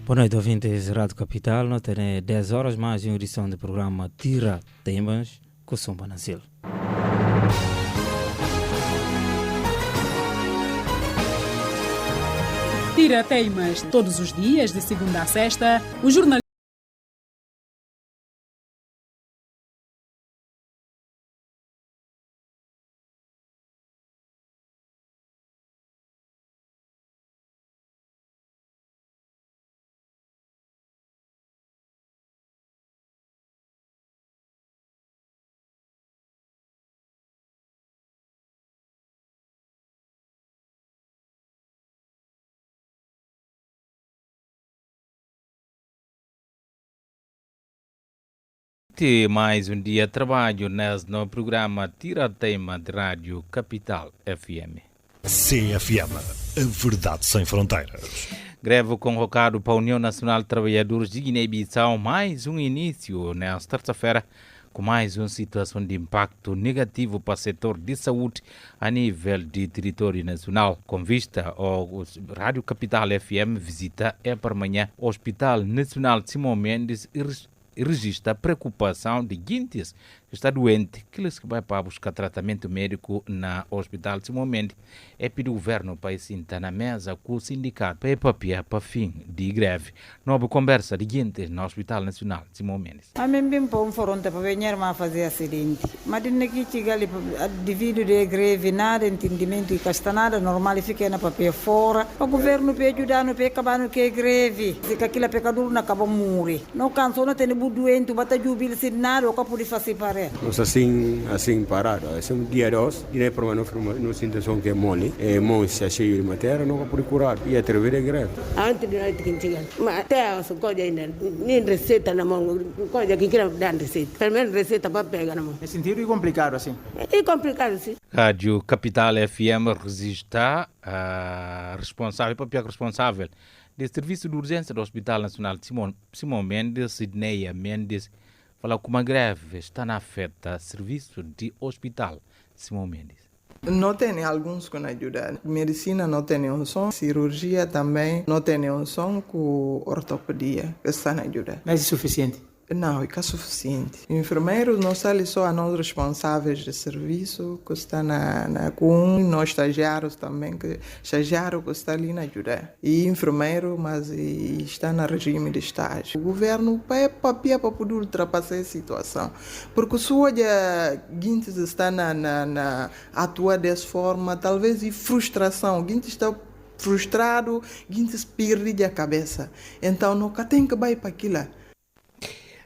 Boa noite, ouvintes da Rádio Capital. Nós temos 10 horas mais uma edição do programa Tira Temas com São Banacil. Tira Temas todos os dias, de segunda a sexta. O jornalista mais um dia de trabalho no programa Tira Tema de Rádio Capital FM. CFM, a verdade sem fronteiras. Greve convocado para a União Nacional de Trabalhadores de Guiné-Bissau, mais um início nesta terça-feira, com mais uma situação de impacto negativo para o setor de saúde a nível de território nacional. Com vista ao Rádio Capital FM, visita para amanhã o Hospital Nacional de Simão Mendes e registra a preocupação de Guintes, que está doente, que eles vai para buscar tratamento médico na Hospital de Simão Mendes. É pedir o governo para sentar na mesa com o sindicato para papia para fim de greve. Nova conversa de Guintes no Hospital Nacional de Simão Mendes. A mim bem para fronte para venir a fazer acidente. Mas daqui chega ali devido de greve, nada entendimento e castanada normal e fica na papel fora. O governo para ajudar no para acabar no que greve. Se aquilo é pecador não acaba morrer. Não canso não tem doente, bata jubile se nada o capo de fazer para. Nós assim parado, esse dia dois, e daí para não situação que é mole, mãos se cheio de matéria, não pode curar e através da greve. Antes de nós que chegar, mas até as coisas ainda nem receita na mão, coisa que quer dar receita, pelo menos receita para pegar na mão. É sentido complicado assim. É complicado sim. Rádio Capital FM resista a responsável, papel responsável do Serviço de Urgência do Hospital Nacional de Simão Mendes, Sidneia Mendes, fala que uma greve está na afeta serviço de Hospital Simão Mendes. Não tem alguns que ajudam. Medicina não tem um som, cirurgia também não tem um som, com ortopedia que está na ajuda. Mas é suficiente? Não, é suficiente. Enfermeiros não são só nós responsáveis de serviço, que está com nós estagiários também, que estagiário que está ali na ajuda. E enfermeiro, mas está no regime de estágio. O governo é papel para poder ultrapassar a situação. Porque se hoje Guintes está na atuar dessa forma, talvez e frustração. Guintes está frustrado, Guintes perde a cabeça. Então nunca tem que ir para aquilo.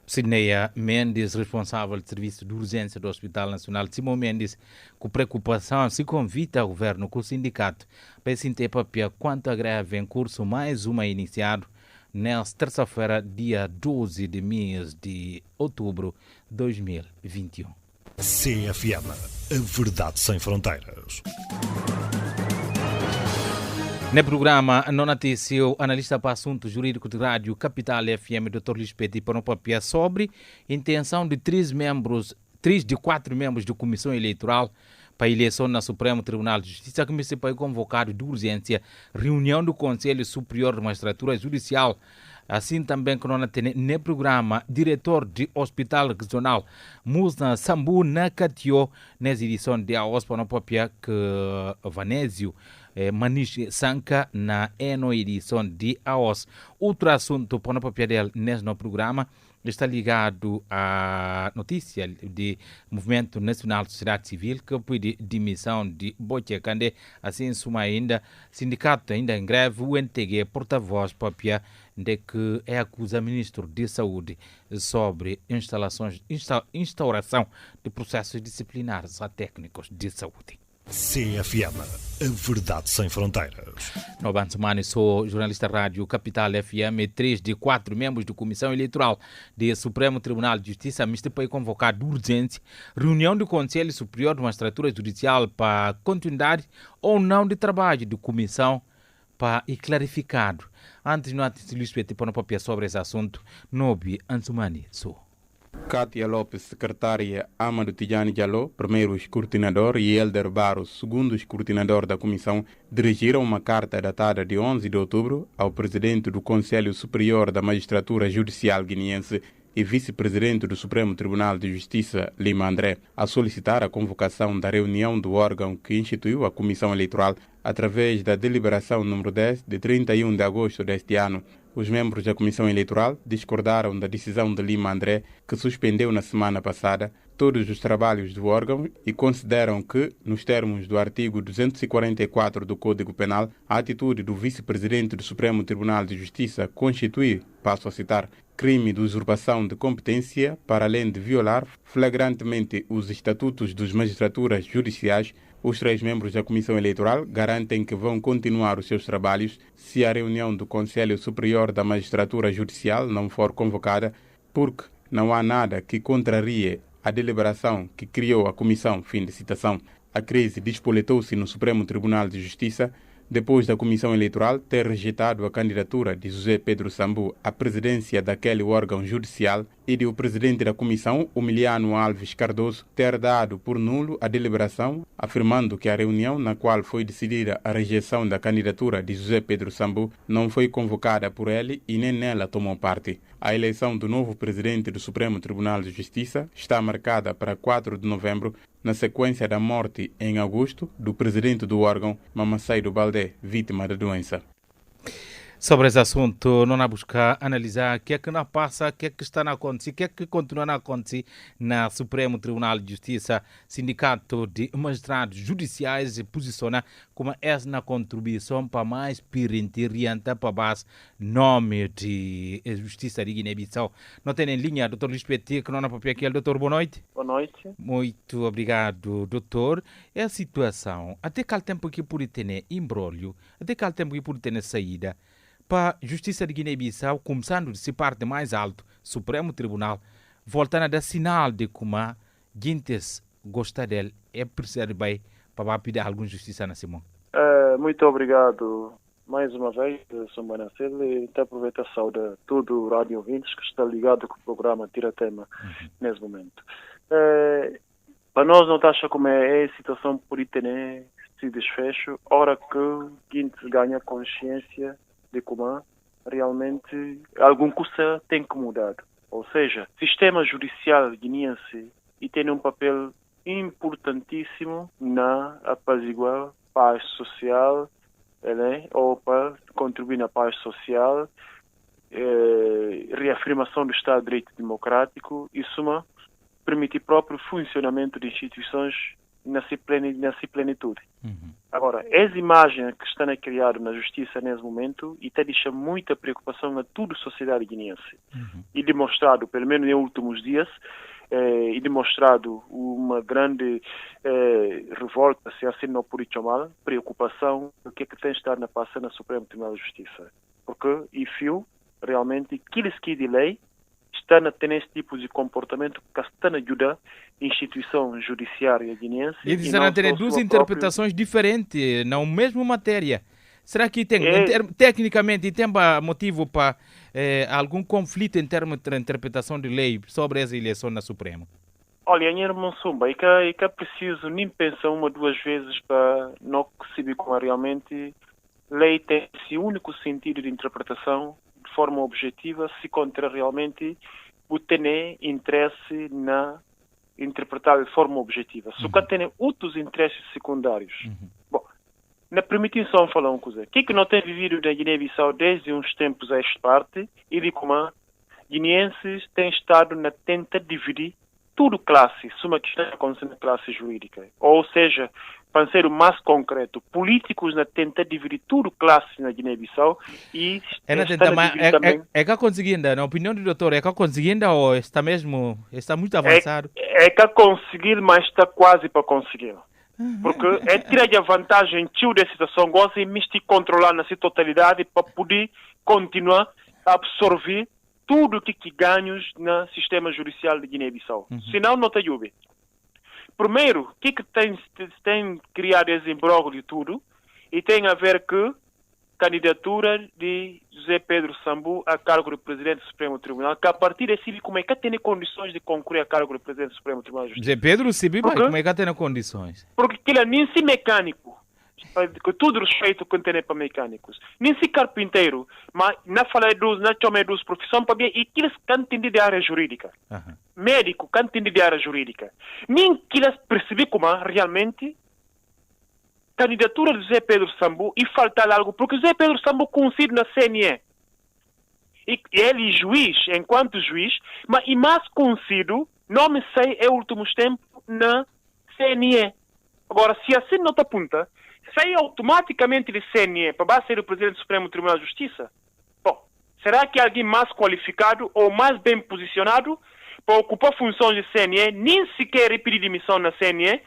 Sidneia Mendes, responsável do Serviço de Urgência do Hospital Nacional de Simão Mendes, com preocupação se convida o governo com o sindicato para sentir papel quanto à greve em curso, mais uma iniciado nesta terça-feira, dia 12 de mês de outubro de 2021. CFM, a verdade sem fronteiras. No programa Não Notícia, o analista para assuntos jurídicos de Rádio Capital FM, Dr. Lispetti, para um papel sobre a intenção de 3 de 4 membros da Comissão Eleitoral para a eleição no Supremo Tribunal de Justiça, que me foi convocado de urgência reunião do Conselho Superior de Magistratura Judicial. Assim também que nós temos no programa diretor de Hospital Regional Musna Sambu na Catio, nessa edição de AOS para um papel que Vanésio Manish Sanka na edição de AOS. Outro assunto para o papel dele nesse programa está ligado à notícia do Movimento Nacional de Sociedade Civil que pede demissão de Boche Kande. Assim, suma ainda, sindicato ainda em greve, o NTG, porta-voz papel de que acusa o Ministro de Saúde sobre instauração de processos disciplinares a técnicos de saúde. CFM, a verdade sem fronteiras. No Bansemana, sou jornalista rádio Capital FM. 3 de 4 membros da Comissão Eleitoral do Supremo Tribunal de Justiça me foi convocado de urgência reunião do Conselho Superior de Magistratura Judicial para continuidade ou não de trabalho da Comissão e clarificado. Antes de nós Lisbeth para papel sobre esse assunto, Nobi Ansumani sou. Kátia Lopes, secretária, Amado Tijani Jaló, primeiro escrutinador, e Helder Barros, segundo escrutinador da comissão, dirigiram uma carta datada de 11 de outubro ao presidente do Conselho Superior da Magistratura Judicial Guineense e vice-presidente do Supremo Tribunal de Justiça, Lima André, a solicitar a convocação da reunião do órgão que instituiu a Comissão Eleitoral através da deliberação número 10 de 31 de agosto deste ano. Os membros da Comissão Eleitoral discordaram da decisão de Lima André, que suspendeu na semana passada todos os trabalhos do órgão e consideram que, nos termos do artigo 244 do Código Penal, a atitude do vice-presidente do Supremo Tribunal de Justiça constitui, passo a citar, crime de usurpação de competência, para além de violar flagrantemente os estatutos das magistraturas judiciais. Os 3 membros da Comissão Eleitoral garantem que vão continuar os seus trabalhos se a reunião do Conselho Superior da Magistratura Judicial não for convocada, porque não há nada que contrarie a deliberação que criou a Comissão. Fim de citação. A crise despoletou-se no Supremo Tribunal de Justiça depois da Comissão Eleitoral ter rejeitado a candidatura de José Pedro Sambu à presidência daquele órgão judicial e de o presidente da Comissão, Humiliano Alves Cardoso, ter dado por nulo a deliberação, afirmando que a reunião na qual foi decidida a rejeição da candidatura de José Pedro Sambu não foi convocada por ele e nem nela tomou parte. A eleição do novo presidente do Supremo Tribunal de Justiça está marcada para 4 de novembro, na sequência da morte, em agosto, do presidente do órgão, Mamaceido Baldé, vítima da doença. Sobre esse assunto, não a buscar analisar o que é que não passa, o que é que está a acontecer, o que é que continua a acontecer na Supremo Tribunal de Justiça. Sindicato de Magistrados Judiciais posiciona como essa na contribuição para mais orientar para base nome de Justiça de Guiné-Bissau. Não tem em linha, doutor Lisbeth, que não é papel aqui. Doutor, boa noite. Boa noite. Muito obrigado, doutor. É a situação, até que tempo que pode ter embrólio, até que tempo que pode ter saída, para a Justiça de Guiné-Bissau, começando de se parte mais alto, Supremo Tribunal, voltando a dar sinal de como a gente gosta dele, é preciso bem para pedir alguma justiça na Simão. Muito obrigado mais uma vez, Sr. Banacel, e aproveito a saúde a todo o rádio ouvintes que está ligado com o programa Tira Tema nesse momento. Para nós não acha como é a situação por ter se desfecho, hora que a gente ganha consciência de como realmente algum coisa tem que mudar. Ou seja, o sistema judicial guineense e tem um papel importantíssimo na apaziguar paz social, né? Ou para contribuir na paz social, reafirmação do Estado de Direito Democrático e suma permitir próprio funcionamento de instituições na plenitude. Agora, as imagens que estão a criar na justiça nesse momento e deixa muita preocupação a toda a sociedade guineense. E demonstrado, pelo menos nos últimos dias, e demonstrado uma grande revolta, se assim não por chamar, preocupação do que tem estado a passar no Supremo Tribunal de Justiça. Porque, realmente, aqueles que de lei estão a ter esse tipo de comportamento que estão a ajudar a instituição judiciária guineense. E estão a ter duas interpretações diferentes na mesma matéria. Será que tem, tecnicamente, tem motivo para algum conflito em termos de interpretação de lei sobre essa eleição na Suprema? Olha, em Monsumba, é que é preciso nem pensar uma ou duas vezes para não perceber como realmente lei tem esse único sentido de interpretação de forma objetiva se contra realmente o ter interesse na interpretar de forma objetiva. Só que tem outros interesses secundários. Bom, na permissão falar uma coisa. O que não tem vivido na Guiné-Bissau desde uns tempos a esta parte e de como guineenses têm estado na tenta de dividir tudo classe, uma questão acontecendo na classe jurídica. Ou seja, para ser o mais concreto, políticos na tenta dividir tudo classe na Guiné-Bissau e é que conseguindo, na opinião do doutor, é que conseguindo ou está muito avançado? É que conseguir, mas está quase para conseguir. Porque é tirar a vantagem da situação, gosta de me controlar na sua totalidade para poder continuar a absorver tudo que ganhos no sistema judicial de Guiné-Bissau. Senão, não tem UB. Primeiro, o que tem criado esse imbróglio de tudo? E tem a ver que candidatura de José Pedro Sambu a cargo de Presidente do Supremo Tribunal, que a partir desse como é que tem condições de concorrer a cargo de Presidente do Supremo Tribunal de Justiça. José Pedro Sambu, como é que tem condições? Porque ele nem se mecânico, com todo respeito que tem para mecânicos, nem se carpinteiro, mas na fala dos, na chama dos profissões para bem, e que eles cantam entender de área jurídica. Médico cantam entender de área jurídica. Nem que eles percebem como realmente candidatura de José Pedro Sambu e faltar algo, porque José Pedro Sambu coincide na CNE. E ele juiz, enquanto juiz, mas e mais conhecido, não me sei, é últimos tempos, na CNE. Agora, se assim não te apunta, sai automaticamente de CNE para ser o Presidente do Supremo Tribunal de Justiça. Bom, será que alguém mais qualificado ou mais bem posicionado para ocupar funções de CNE, nem sequer pedir demissão na CNE,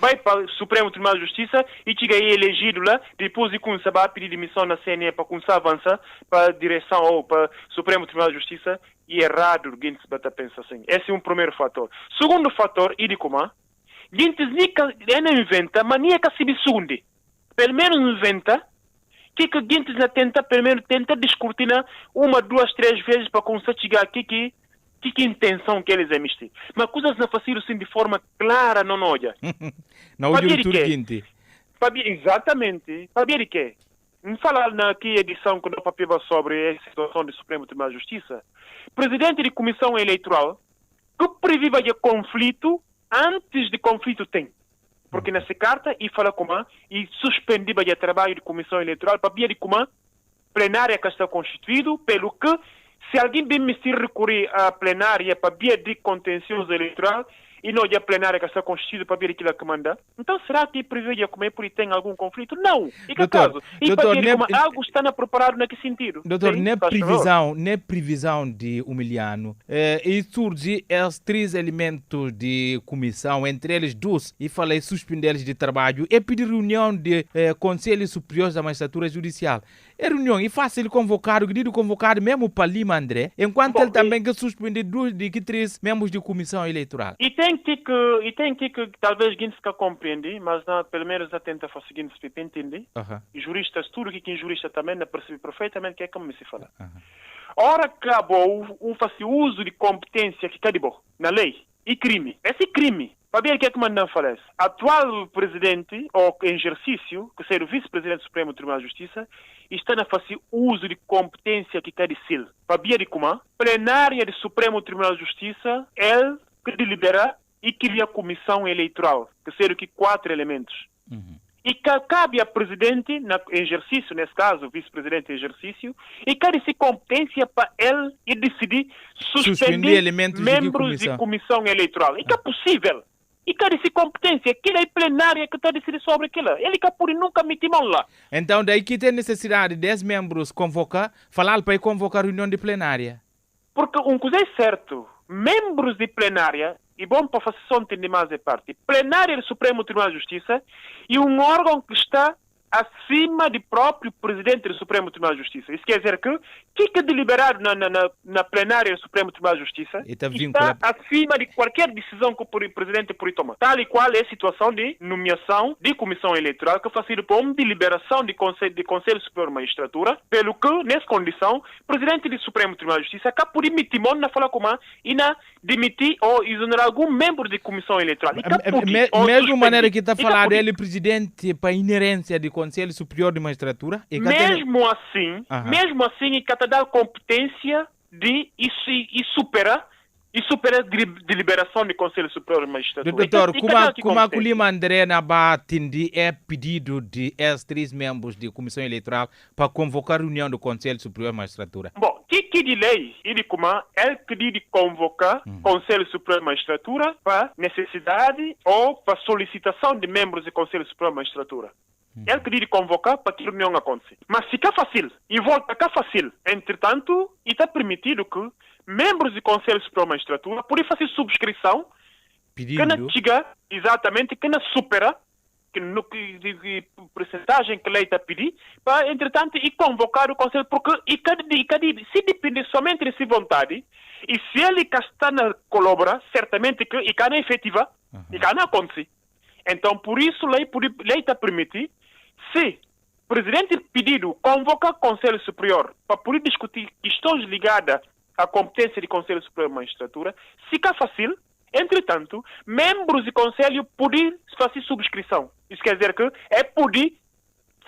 vai para o Supremo Tribunal de Justiça e chega aí elegido lá, depois de começar a pedir demissão na CNE para começar a avançar para a direção ou para o Supremo Tribunal de Justiça, e errado alguém se bata pensa assim. Esse é um primeiro fator. Segundo fator, e de como gente não inventa, mas nem é que se bisunde. Pelo menos inventa que gente não tenta, pelo menos tenta descortinar 1, 2, 3 vezes para começar a chegar aqui que intenção que eles emitem. Mas coisas não fazem assim de forma clara, não olha. Não olha o turguinte. Exatamente. Para ver que não falar na edição que o papel sobre a situação do Supremo Tribunal de Justiça. Presidente de Comissão Eleitoral que previva de conflito antes de conflito tem. Porque nessa carta e fala como e suspendeu o trabalho de Comissão Eleitoral para ver como plenária que está constituído, pelo que se alguém bem me recorrer à plenária para via de contencioso eleitoral e não a plenária que está constituída para ver aquilo que manda, então será que prevê como é porque tem algum conflito? Não. E que caso? E para ver como algo está preparado naquele sentido. Doutor, nem previsão de Humiliano, e surge os 3 elementos de comissão, entre eles 2, e falei suspender eles de trabalho, e pedir reunião de Conselho Superior da Magistratura Judicial. É reunião, e fácil convocar, o pedido convocar mesmo para Lima André, enquanto ele também que suspender 2 de 3 membros de comissão eleitoral. E tem que talvez alguém se compreende, mas não, pelo menos a tenta fazer o seguinte, se entender. Juristas, tudo que quem jurista também não percebe perfeitamente o que é como se fala. Ora, acabou o fazer uso de competência que acabou na lei e crime. Esse crime, para ver o que é que mandam falar. Atual presidente, ou em exercício, que seja o vice-presidente do Supremo Tribunal de Justiça, está a fazer uso de competência que está de sil. Para ver de como plenária do Supremo Tribunal de Justiça, ele que delibera e cria comissão eleitoral, que seja que 4 elementos. E que cabe a presidente, em exercício, nesse caso, vice-presidente em exercício, e que esse competência para ele e decidir suspender membros de comissão eleitoral. E que é possível. E que essa competência, aquilo é plenária que está a decidir sobre aquilo. Ele que por nunca meter mão lá. Então, daí que tem necessidade de 10 membros convocar, falar para convocar reunião de plenária. Porque uma coisa é certo, membros de plenária, e bom para fazer só entender mais a parte, plenária do Supremo Tribunal de Justiça e um órgão que está acima do próprio presidente do Supremo Tribunal de Justiça. Isso quer dizer que fica deliberado na plenária do Supremo Tribunal de Justiça está acima de qualquer decisão que o presidente pode tomar. Tal e qual é a situação de nomeação de comissão eleitoral que faz por uma deliberação de Conselho Superior de Magistratura, pelo que, nessa condição, o presidente do Supremo Tribunal de Justiça acaba por emitir mão na fala como e na demitir ou exonerar algum membro de comissão eleitoral. Mesmo maneira que está falando ele, presidente, para inerência de Conselho Superior de Magistratura? Mesmo assim, e que dar competência de superar a deliberação do Conselho Superior de Magistratura. Doutor, como a Lima André atende é pedido de S3 membros de Comissão Eleitoral para convocar a reunião do Conselho Superior de Magistratura? Bom, que de lei e de como ele pediu de convocar o Conselho Superior de Magistratura para necessidade ou para solicitação de membros do Conselho Superior de Magistratura. Ele pediu de convocar para que a reunião aconteça. Mas fica fácil, e volta a ficar fácil. Entretanto, está permitido que membros do Conselho Superior de Magistratura podem fazer subscrição que não chega exatamente, que não supera que percentagem que a lei está a pedir, para, entretanto, e convocar o Conselho, porque se depende somente dessa vontade, e se ele está na colabora, certamente que e não é efetiva, e não acontece. Então, por isso, a lei está a permitir, se o presidente pedido convocar o Conselho Superior para poder discutir questões ligadas à competência do Conselho Superior de Magistratura, fica fácil. Entretanto, membros do Conselho podem fazer subscrição. Isso quer dizer que é poder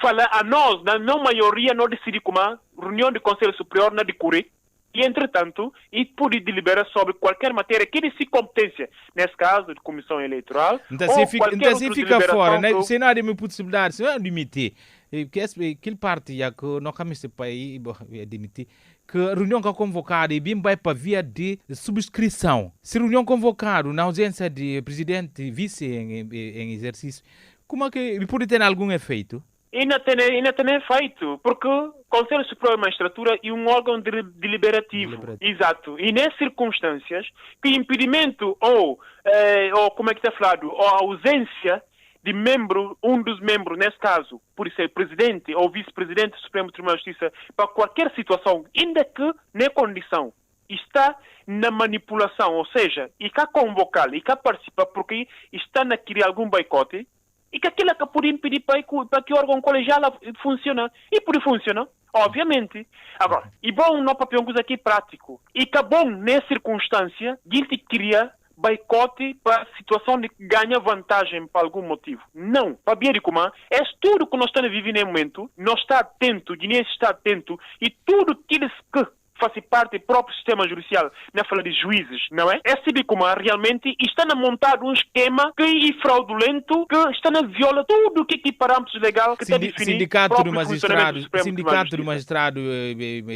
falar a nós, na não maioria, não decidir como a reunião do Conselho Superior não decorrer. E, entretanto, e poder deliberar sobre qualquer matéria que de competência, nesse caso, de comissão eleitoral. Então, se fica fora, né? Você não há uma possibilidade, se não há demitir. Aquele parte que não caminha para aí demitir, que a reunião que é convocada e bem vai para via de subscrição. Se a reunião convocada na ausência de presidente e vice em exercício, como é que pode ter algum efeito? Ainda tem efeito, porque o Conselho Superior de Magistratura é um órgão deliberativo. Exato. E nessas circunstâncias, que impedimento ou como é que está falado, ou a ausência de membro, um dos membros, nesse caso, por ser presidente ou vice-presidente do Supremo Tribunal de Justiça, para qualquer situação, ainda que na condição, está na manipulação, ou seja, e cá convocar, e cá participar, porque está a criar algum boicote, e que aquilo que pode impedir para que o órgão colegial funcione. E pode funcionar, obviamente. Agora, e bom, não papel coisa aqui prático. E que bom, nessa circunstância, a gente cria boicote para a situação de ganhar vantagem por algum motivo. Não. Para ver como é tudo que nós estamos vivendo no momento, nós está atento, o dinheiro está atento, e tudo aquilo que faz parte do próprio sistema judicial, na fala de juízes, não é? É assim como realmente está a montar um esquema que é fraudulento, que está a viola tudo o que é parâmetros legais que está definido. Sindicato do magistrado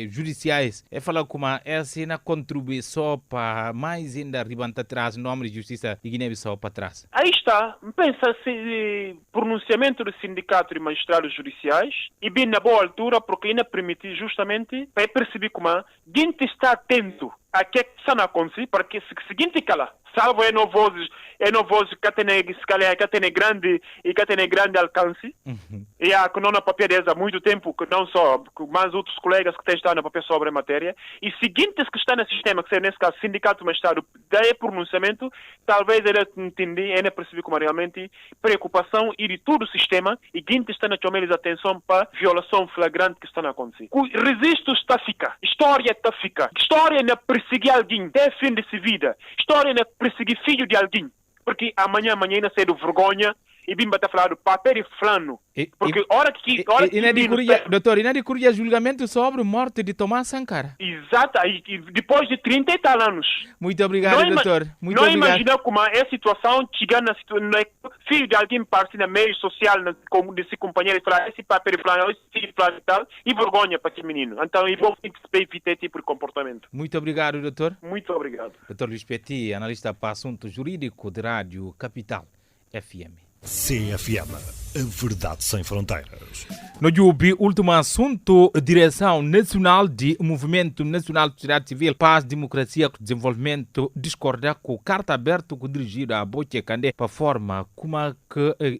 judiciais, é falar como é assim na contribui só para mais ainda arribando atrás o nome de justiça e Guiné-Bissau para trás. Aí está, pensa-se pronunciamento do sindicato de magistrados judiciais e bem na boa altura porque ainda permitir justamente para perceber como gente está atento a que está a acontecer, porque se seguinte cala, salvo é novos que tem grande e que tem grande alcance, e a que não na papel desde há muito tempo, que não só, mas outros colegas que estão na papel sobre a matéria, e seguintes que estão no sistema, que é nesse caso sindicato magistrado, daí pronunciamento, talvez ele entender, ele perceber como realmente preocupação e de todo o sistema, e gente está a chamar eles atenção para violação flagrante que está a acontecer. Resisto está a ficar, história está a ficar, história não perseguir alguém até fim de sua vida, história não perseguir filho de alguém, porque amanhã ainda cedo vergonha e bim bata falar do papel e flano, porque doutor, e não de curia julgamento sobre a morte de Tomás Sankara. Exato, e depois de 30 e tal anos. Muito obrigado, doutor. Não imagina como é a situação chegar na situação, filho de alguém parte na meio social, desse companheiro e falar esse papel e flano, esse filho e tal, e vergonha para esse menino. Então, é bom evitar esse tipo de comportamento. Muito obrigado, doutor. Muito obrigado. Doutor Luís Petit, analista para assunto jurídico de Rádio Capital FM. CFM, a verdade sem fronteiras. No Jubi, último assunto, Direção Nacional de Movimento Nacional de Sociedade Civil, Paz, Democracia e Desenvolvimento discorda com carta aberta que dirigida a Boche Candé para a forma como a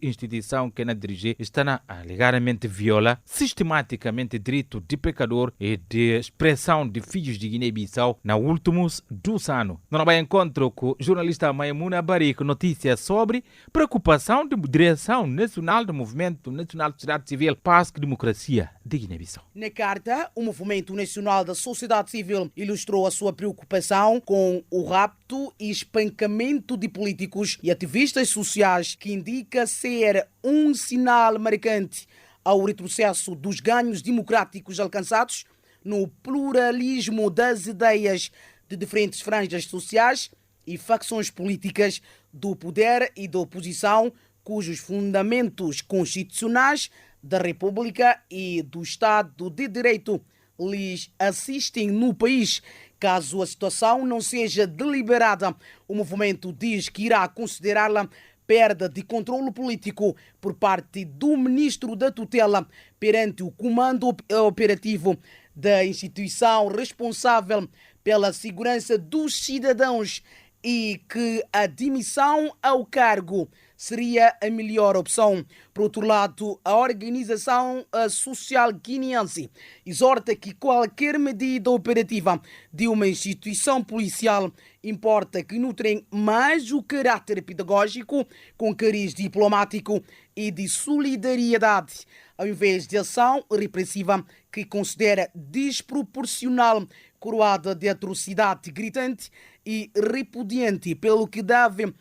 instituição que na dirige está alegadamente viola sistematicamente direito de pecador e de expressão de filhos de Guiné-Bissau na últimos 2 anos. Não vai encontro com o jornalista Maimuna Barik notícias sobre preocupação de Direção Nacional do Movimento Nacional de Sociedade Civil, Paz e Democracia de Guiné-Bissau. Na carta, o Movimento Nacional da Sociedade Civil ilustrou a sua preocupação com o rapto e espancamento de políticos e ativistas sociais, que indica ser um sinal marcante ao retrocesso dos ganhos democráticos alcançados no pluralismo das ideias de diferentes franjas sociais e facções políticas do poder e da oposição, cujos fundamentos constitucionais da República e do Estado de Direito lhes assistem no país. Caso a situação não seja deliberada, o movimento diz que irá considerá-la perda de controle político por parte do ministro da tutela perante o comando operativo da instituição responsável pela segurança dos cidadãos, e que a demissão ao cargo seria a melhor opção. Por outro lado, a organização social guineense exorta que qualquer medida operativa de uma instituição policial importa que nutrem mais o caráter pedagógico com cariz diplomático e de solidariedade, ao invés de ação repressiva que considera desproporcional, coroada de atrocidade gritante e repudiante, pelo que deve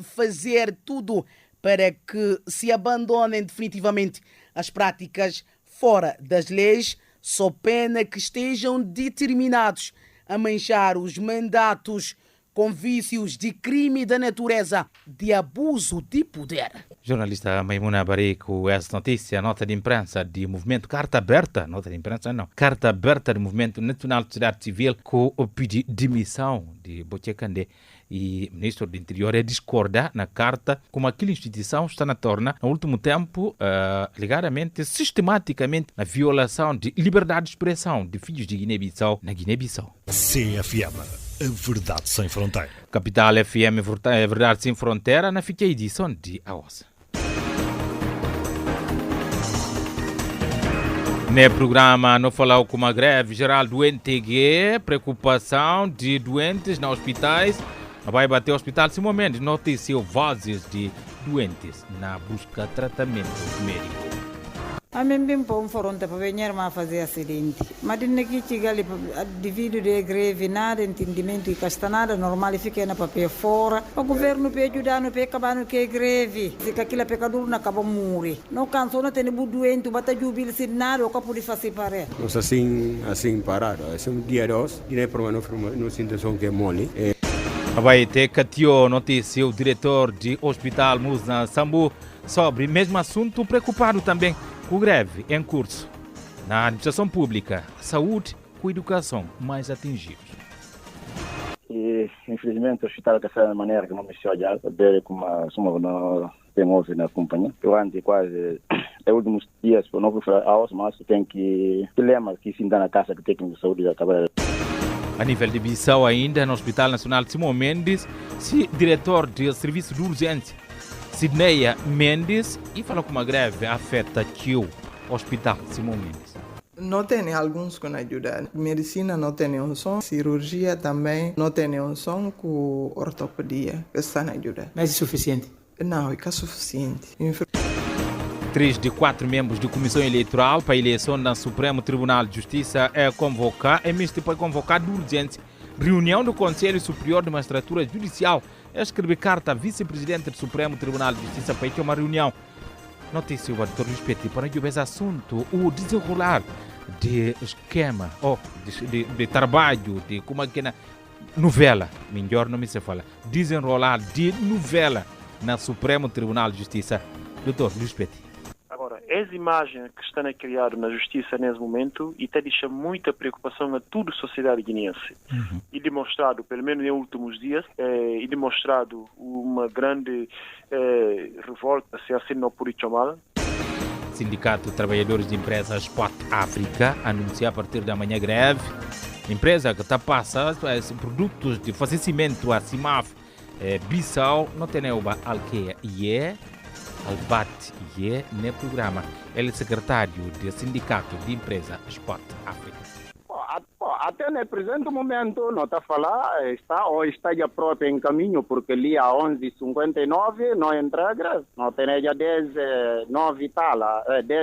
fazer tudo para que se abandonem definitivamente as práticas fora das leis, sob pena que estejam determinados a manchar os mandatos com vícios de crime da natureza de abuso de poder. Jornalista Maimuna Barico, essa notícia, nota de imprensa de movimento Carta Aberta, Carta Aberta do Movimento Nacional de Sociedade Civil, com o pedido de demissão de Bochekande e o ministro do Interior discorda na carta como aquela instituição está na torna, no último tempo, ligadamente, sistematicamente, na violação de liberdade de expressão de filhos de Guiné-Bissau na Guiné-Bissau. CFM, a verdade sem fronteira. Capital FM, a verdade sem fronteira, na fica edição de AOS. No programa, não falou com uma greve geral do NTG, preocupação de doentes nos hospitais. Vai bater o hospital Simão Mendes, noticiou vozes de doentes na busca de tratamento médico. A mim bem bom foram para venir a fazer acidente. Mas daqui chega ali devido de greve nada entendimento e castanada normal fica na papel fora. O governo para ajudar no para acabar no que é greve. Se aquilo é pecador não acaba morrer. Não canso não tem doente, bata jubilo se nada o capo de fazer para. Nós assim parado. Esse dia 2, Guiné Promano não situação que é mole. Vai ter Catio, notícia, o diretor de Hospital Musna Sambu, sobre o mesmo assunto, preocupado também com greve em curso na administração pública, saúde com educação mais atingidos. E, infelizmente, o hospital está de maneira que não me se olha, dele como não temos na companhia. Durante quase os últimos dias, eu não fui falar, mas tem que dilemas que se dá na casa que técnico de saúde acaba. A nível de Bissau ainda, no Hospital Nacional de Simão Mendes, diretor de serviço de urgência, Sidneia Mendes, e falou que uma greve afeta o Hospital Simão Mendes. Não tem alguns que ajudam. Medicina não tem um som, cirurgia também não tem um som, com ortopedia que está na ajuda. Mas é suficiente? Não, é suficiente. 3 de 4 membros da Comissão Eleitoral para a eleição do Supremo Tribunal de Justiça é convocado de urgência reunião do Conselho Superior de Magistratura Judicial. Escreve carta à vice-presidente do Supremo Tribunal de Justiça para ter uma reunião. Notícia o Dr. Respeito para esse assunto, o desenrolar de esquema, de trabalho, de como é que é novela, melhor não me se fala, desenrolar de novela na Supremo Tribunal de Justiça. Dr. Respeito. Agora, as imagens que estão a criar na justiça nesse momento e até deixa muita preocupação a toda a sociedade guineense. E demonstrado, pelo menos nos últimos dias, e demonstrado uma grande revolta, se assim não por chamar. Sindicato de Trabalhadores de Empresa Spot África anuncia a partir da manhã greve. Empresa que está passando produtos de abastecimento a CIMAF Bissau, não tem nenhuma alqueia Albat no programa. Ele é secretário do Sindicato de Empresa Spot África. Até no presente momento, não está a falar, está já próprio em caminho, porque ali a 11h59 não entra a greve. Não tem já 10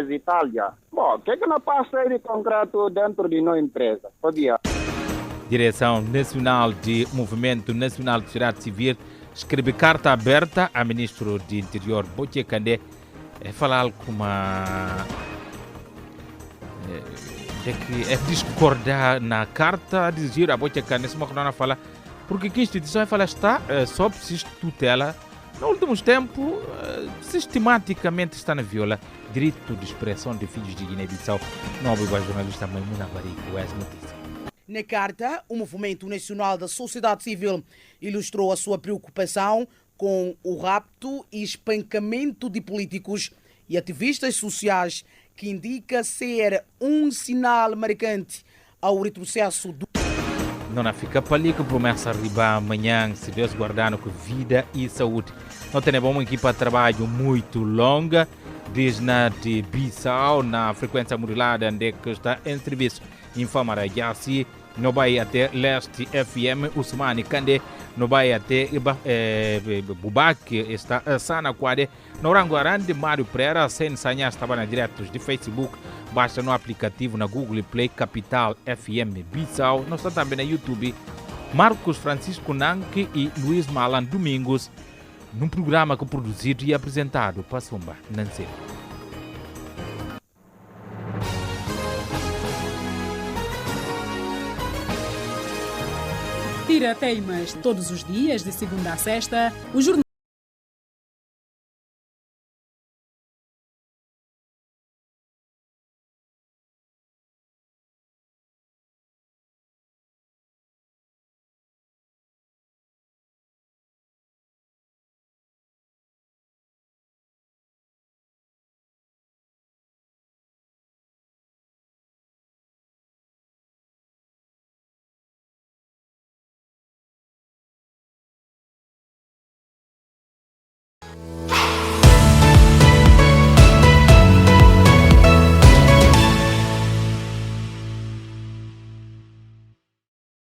e tal já. Bom, o que não passa aí de concreto dentro de nossa empresa? Podia. Direção Nacional de Movimento Nacional de Sociedade Civil escreve carta aberta ao ministro do Interior, Bochekande, falar com uma... discordar na carta, dizer a Bochekande, se não fala, porque que a instituição fala está sob tutela, nos últimos tempos, sistematicamente está na viola direito de expressão de filhos de Guiné-Bissau. Nobre jornalista Maimuna Barico, essa notícia. Na carta, o Movimento Nacional da Sociedade Civil ilustrou a sua preocupação com o rapto e espancamento de políticos e ativistas sociais, que indica ser um sinal marcante ao retrocesso do... Não fica pali que promessa arribar amanhã, se Deus guardar com vida e saúde. Não temos uma equipa de trabalho muito longa, desde na de Bissau, na frequência modulada, onde que está em serviço. Informara já se não vai até Leste FM, Usmani Kande, não vai até Bubac, está Sana Quade, no Ranguarande, Mário Pereira, sem Sanha, estava na diretos de Facebook, basta no aplicativo na Google Play Capital FM Bissau, nós estamos também na YouTube, Marcos Francisco Nanke e Luiz Malan Domingos, num programa que produzido e apresentado para Sumba Nancy. Tira Teimas, todos os dias, de segunda a sexta, o jornal